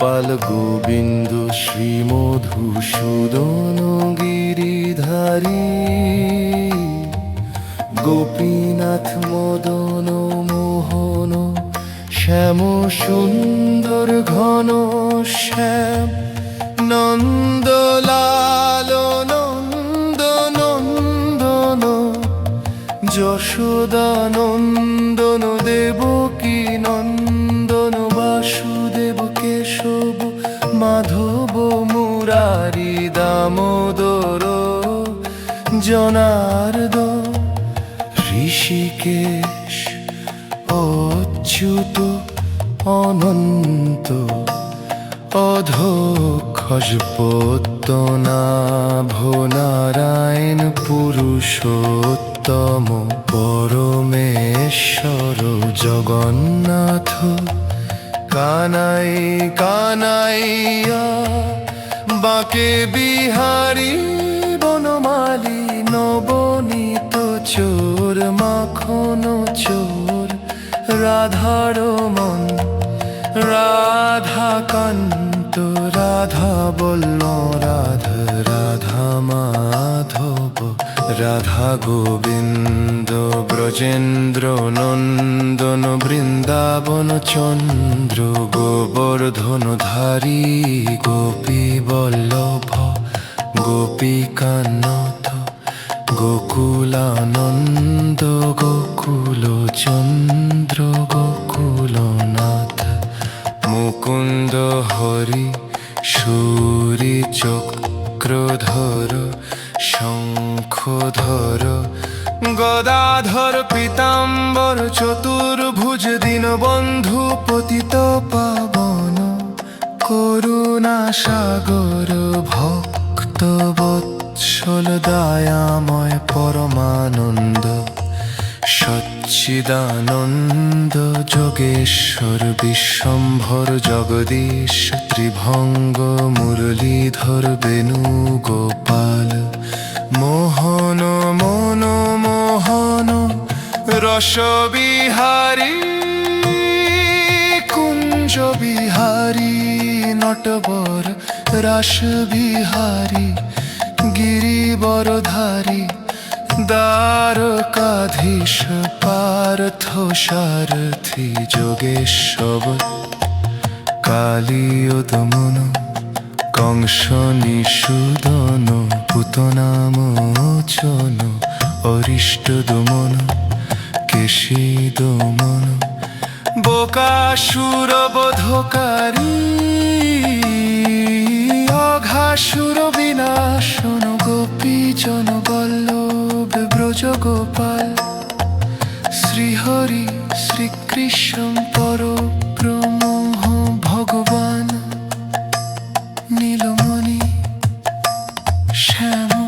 গোপাল গোবিন্দ শ্রীমধুসূদন গিরিধারী গোপীনাথ মদন মোহন শ্যাম সুন্দর ঘন শ্যাম নন্দলাল নন্দ নন্দন যশোদা নন্দন দেবকী নন্দন বাসুদেব কেশব মাধব মুরারি দামোদর জনার্দন ঋষিকেশ অচ্যুত অনন্ত অধোক্ষজ পদ্মনাভ নারায়ণ পুরুষোত্তম পরমেশ্বর জগন্নাথ কানাই কানাইয়া বাঁকে বিহারী বনমালী নবনীত চোর মাখন চোর রাধার মন রাধাকান্ত রাধা বল্ল রাধা রাধা মাধব রাধা গোবিন্দ ব্রজেন্দ্র নন্দন বৃন্দাবন চন্দ্র গোবর্ধন ধারী গোপী বল্লভ গোপীকান্ত গোকুলানন্দ গোকুল চন্দ্র গোকুলনাথ মুকুন্দ হরি সূরি চক্রধর শঙ্খধর গদাধর পীতাম্বর চতুর্ভুজ দীনবন্ধু পতিত পাবন করুণা সাগর ভক্ত বৎসল দয়াময় পরমানন্দ সচ্চিদানন্দ যোগেশ্বর বিশ্বম্ভর জগদীশ ত্রিভঙ্গ মুরলীধর বেণুগোপাল মোহন মন মোহন রসবিহারী কুঞ্জ বিহারী নটবর রাসবিহারী গিরিবরধারী দ্বারকাধীশ পার্থ সারথি যোগেশ্বর কালীয়দমন কংস নিষূদন পুতনা মোচন অরিষ্ট দমন কেশী দমন বকাসুর বধকারী অঘাসুর বিনাশন গোপীজন বল্লভ ব্রজ গোপাল শ্রীহরি শ্রীকৃষ্ণ পরব্রহ্ম ভগবান নীলমণি শ্যাম